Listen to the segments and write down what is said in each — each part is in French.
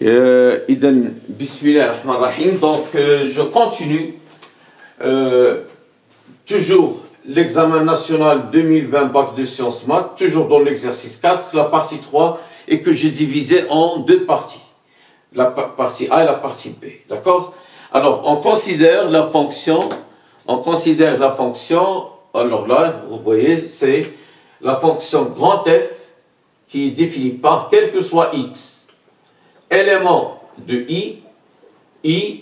Idan, bismillah ar-Rahman ar-Rahim. Donc, je continue. Toujours l'examen national 2020 bac de sciences maths, toujours dans l'exercice 4, la partie 3, et que j'ai divisé en deux parties. La partie A et la partie B. D'accord? Alors, on considère la fonction, alors là, vous voyez, c'est la fonction grand F qui est définie par quel que soit X. Élément de I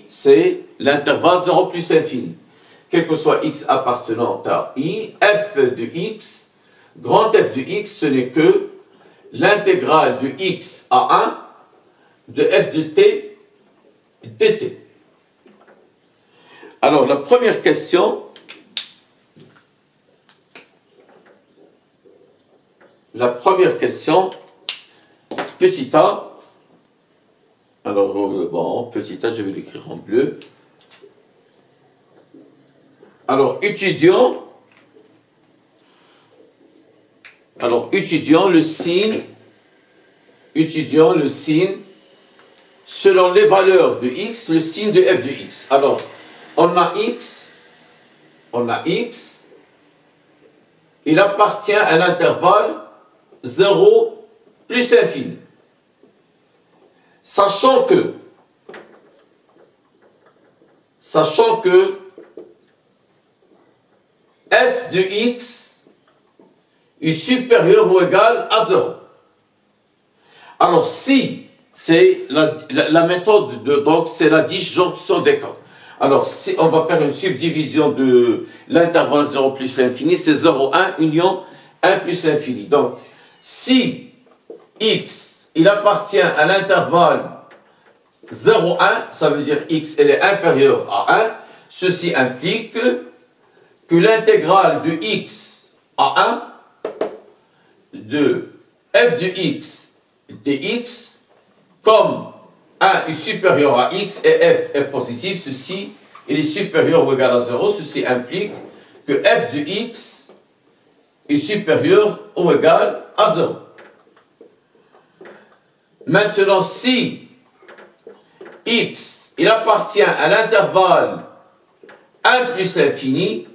c'est l'intervalle 0 plus infini. Quel que soit X appartenant à I, F de X, grand F de X, ce n'est que l'intégrale de X à 1 de F de T dt. Alors, la première question, petit a, alors bon, petit a, je vais l'écrire en bleu. Alors, étudions le signe, selon les valeurs de x, le signe de f de x. Alors, on a x, il appartient à l'intervalle 0 plus infini. Sachant que f de x est supérieur ou égal à 0. Alors, si c'est la méthode donc c'est la disjonction des cas. Alors, si on va faire une subdivision de l'intervalle 0 plus l'infini, c'est 0, 1, union 1 plus l'infini. Donc, si x, il appartient à l'intervalle 0, 1, ça veut dire x, elle est inférieure à 1, ceci implique que l'intégrale de x à 1 de f de x dx, comme 1 est supérieur à x et f est positif, ceci il est supérieur ou égal à 0, ceci implique que f de x est supérieur ou égal à 0. Maintenant, si x il appartient à l'intervalle 1 plus l'infini,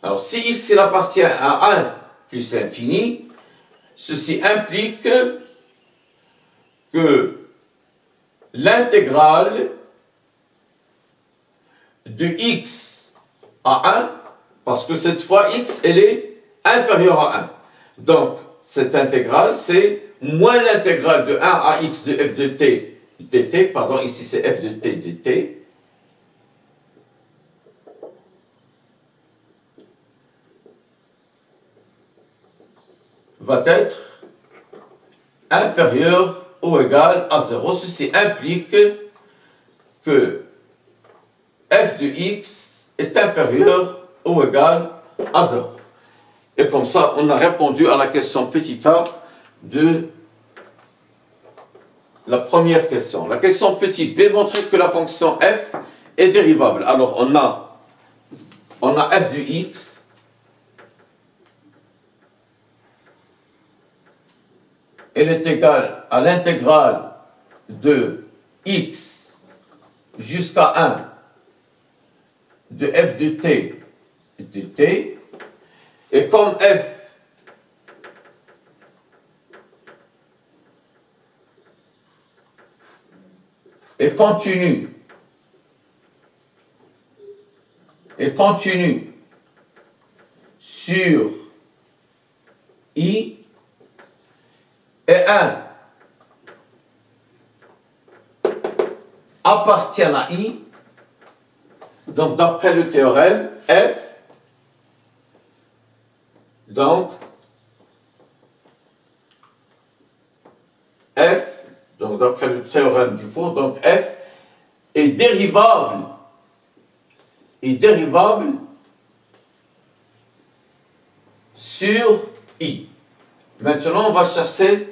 alors si x il appartient à 1 plus l'infini, ceci implique que l'intégrale de x à 1, parce que cette fois x elle est inférieure à 1. Donc cette intégrale c'est moins l'intégrale de 1 à x de f de t dt, pardon, ici c'est f de t dt, va être inférieur ou égal à 0. Ceci implique que f de x est inférieur ou égal à 0. Et comme ça, on a répondu à la question petit a de la première question. La question petit b montre que la fonction f est dérivable. Alors, on a f de x elle est égale à l'intégrale de x jusqu'à 1 de f de t dt, et comme f est continu sur i, et 1 appartient à I, donc d'après le théorème, F, donc d'après le théorème du cours, donc F est dérivable sur I. Maintenant, on va chercher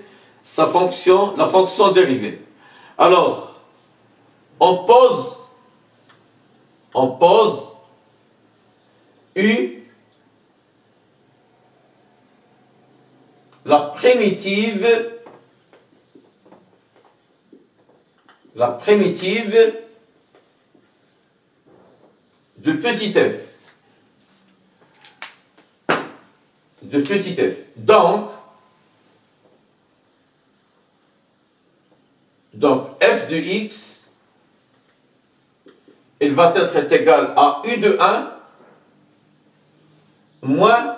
la fonction dérivée. Alors, on pose U, la primitive la primitive de petit f. De petit f. Donc f de x, il va être égal à u de 1 moins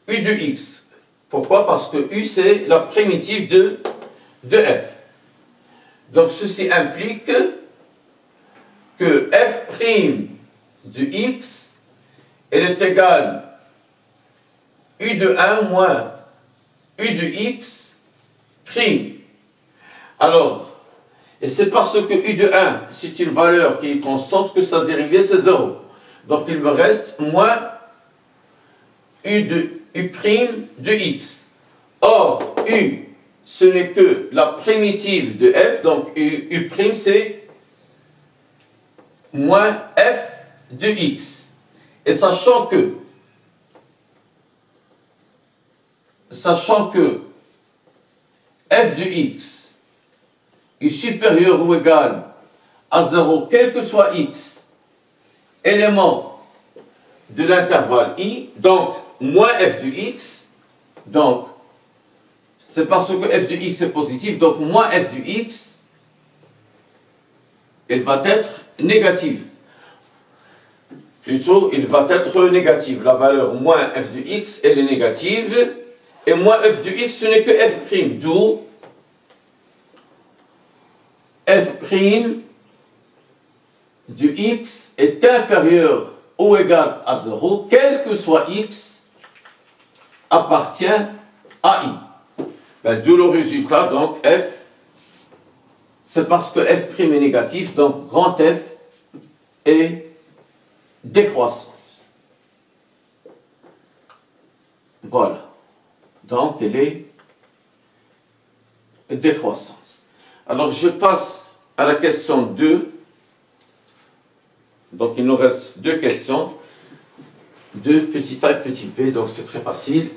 u de x. Pourquoi? Parce que u, c'est la primitive de f. Donc, ceci implique que f' de x, elle est égale u de 1 moins u de x prime. Alors, et c'est parce que u de 1, c'est une valeur qui est constante que sa dérivée, c'est 0. Donc, il me reste moins u prime de x. Or, u, ce n'est que la primitive de f, donc u prime, c'est moins f de x. Et sachant que f de x est supérieur ou égal à 0, quel que soit x, élément de l'intervalle i, donc moins f de x, donc c'est parce que f de x est positif, donc moins f de x, elle va être négative. Plutôt, il va être négative. La valeur moins f de x, elle est négative, et moins f de x, ce n'est que f', d'où f' de x est inférieur ou égal à 0, quel que soit x, appartient à i. Ben, d'où le résultat, donc f, c'est parce que f' est négatif, donc grand F est décroissante. Voilà. Donc, elle est décroissante. Alors, je passe à la question 2. Donc, il nous reste deux questions. De petit a et petit b, donc c'est très facile.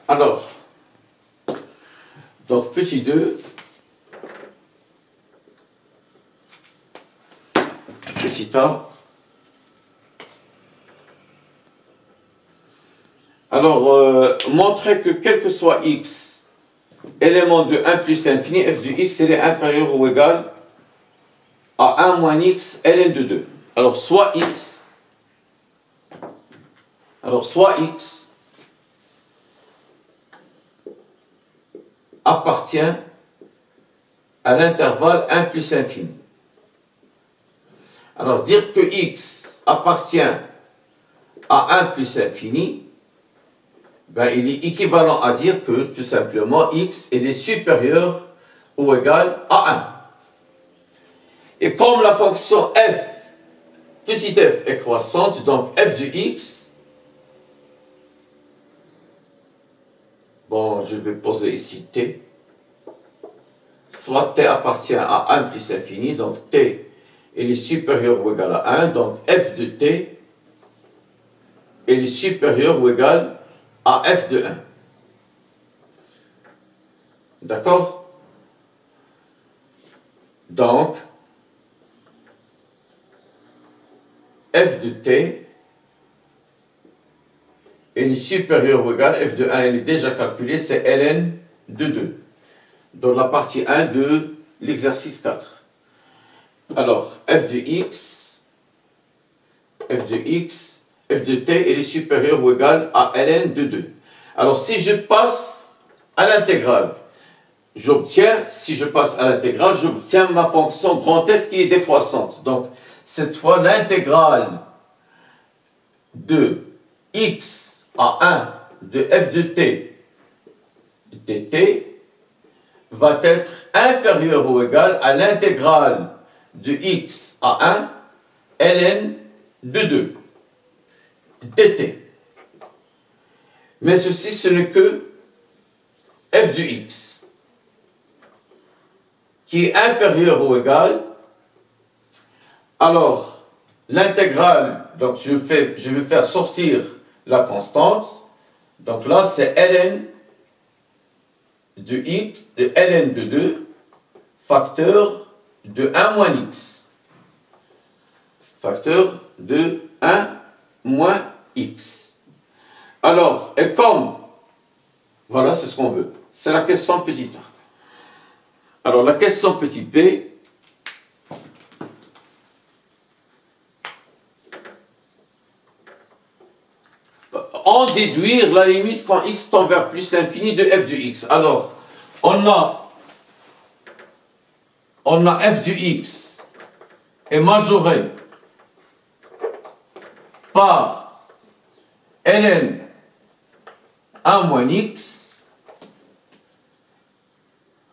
Alors, donc petit 2, petit a. Alors, montrer que quel que soit x, élément de 1 plus infini, f de x, elle est inférieure ou égale à 1 moins x, ln de 2. Alors, soit x appartient à l'intervalle 1 plus infini. Alors, dire que x appartient à 1 plus infini, ben, il est équivalent à dire que, tout simplement, x est supérieur ou égal à 1. Et comme la fonction f, petit f, est croissante, donc f de x, bon, je vais poser ici t, soit t appartient à 1 plus infini, donc t est supérieur ou égal à 1, donc f de t est supérieur ou égal à f de 1. D'accord? Donc, f de t est supérieur ou égal, f de 1 elle est déjà calculée, c'est ln de 2, dans la partie 1 de l'exercice 4. Alors, f de t elle est supérieur ou égal à ln de 2. Alors, si je passe à l'intégrale, j'obtiens ma fonction grand F qui est décroissante. Donc, cette fois, l'intégrale de x à 1 de f de t dt va être inférieure ou égale à l'intégrale de x à 1 ln de 2 dt. Mais ceci, ce n'est que f de x qui est inférieur ou égal. Alors, l'intégrale, donc je vais faire sortir la constante. Donc là, c'est ln de x, de ln de 2, facteur de 1 moins x. Facteur de 1 moins x. Alors, et comme, voilà, c'est ce qu'on veut. C'est la question petit a. Alors, la question petit p, en déduire la limite quand x tend vers plus l'infini de f de x. Alors, on a f de x est majoré par ln 1 moins x.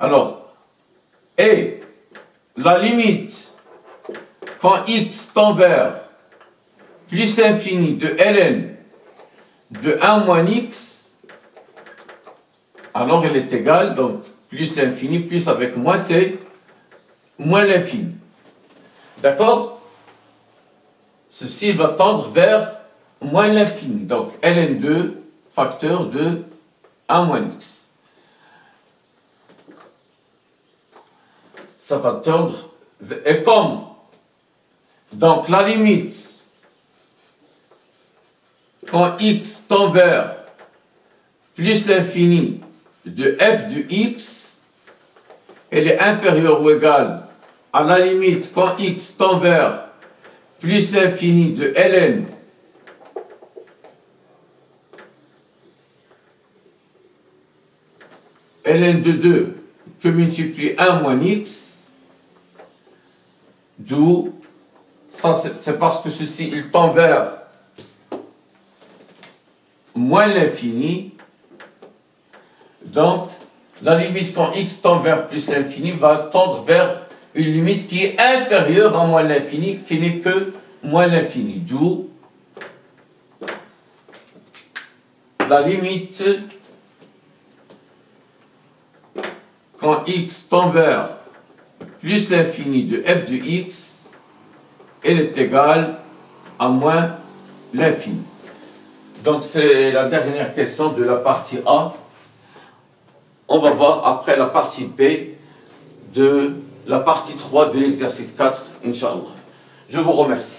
Alors, et la limite quand x tend vers plus l'infini de ln de 1 moins x, alors elle est égale, donc plus l'infini, plus avec moins, c'est moins l'infini. D'accord? Ceci va tendre vers moins l'infini. Donc ln2, facteur de 1 moins x. Ça va tendre, et comme, donc la limite, quand x tend vers plus l'infini de f de x, elle est inférieure ou égale à la limite quand x tend vers plus l'infini de ln de 2 que multiplie 1 moins x, d'où, ça c'est parce que ceci, il tend vers moins l'infini. Donc, la limite quand x tend vers plus l'infini va tendre vers une limite qui est inférieure à moins l'infini, qui n'est que moins l'infini. D'où la limite quand x tend vers plus l'infini de f de x, elle est égale à moins l'infini. Donc c'est la dernière question de la partie A. On va voir après la partie B de la partie 3 de l'exercice 4, Inch'Allah. Je vous remercie.